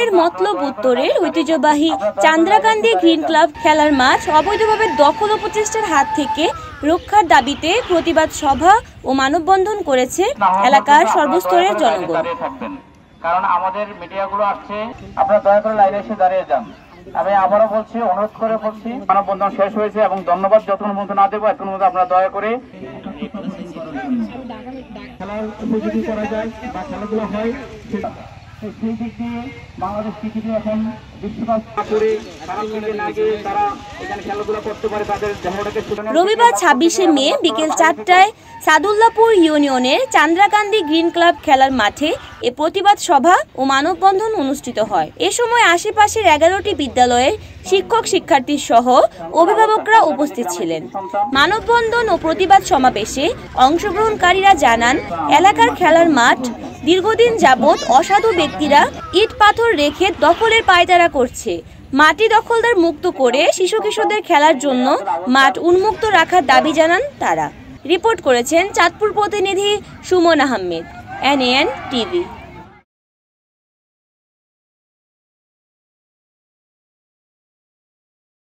শহরের মতলব উত্তরের ঐতিহ্যবাহী চান্দ্রাকান্দি গ্রিন ক্লাব খেলার মাঠ অবৈধভাবে দখল ও প্রচেষ্টার হাত থেকে রক্ষার দাবিতে প্রতিবাদ সভা ও মানববন্ধন করেছে এলাকার সর্বস্তরের জনগণ। কারণ আমাদের মিডিয়াগুলো আসছে, আপনারা দয়া করে লাইনে এসে দাঁড়িয়ে যান। আমি আবারও বলছি, অনুরোধ করে বলছি, মানববন্ধন শেষ হয়েছে এবং ধন্যবাদ যতক্ষণ পর্যন্ত না দেবো এতক্ষণ পর্যন্ত আপনারা দয়া করে খেলার উপযোগী করা যায় বা খেলাধুলা হয় সেই দিক দিয়ে বাংলাদেশ ক্রিকেটে এখন বিশ্বকাপ করে তারা এখানে খেলাধুলা করতে পারে তাদের দেহটাকে। রবিবার ২৬শে মে বিকেল ৪টায় সাদুল্লাপুর ইউনিয়নের চান্দ্রাকান্দি গ্রিন ক্লাব খেলার মাঠে এ প্রতিবাদ সভা ও মানববন্ধন অনুষ্ঠিত হয়। এ সময় আশেপাশের ১১টি বিদ্যালয়ের শিক্ষক শিক্ষার্থী সহ অভিভাবকরা উপস্থিত ছিলেন। মানববন্ধন ও প্রতিবাদ সমাবেশে অংশগ্রহণকারীরা জানান, এলাকার খেলার মাঠ দীর্ঘদিন যাবৎ অসাধু ব্যক্তিরা ইট পাথর রেখে দখলের পায়তারা করছে। মাটি দখলদার মুক্ত করে শিশু কিশোরদের খেলার জন্য মাঠ উন্মুক্ত রাখার দাবি জানান তারা। রিপোর্ট করেছেন চাঁদপুর প্রতিনিধি সুমন আহমেদ, NAN TV।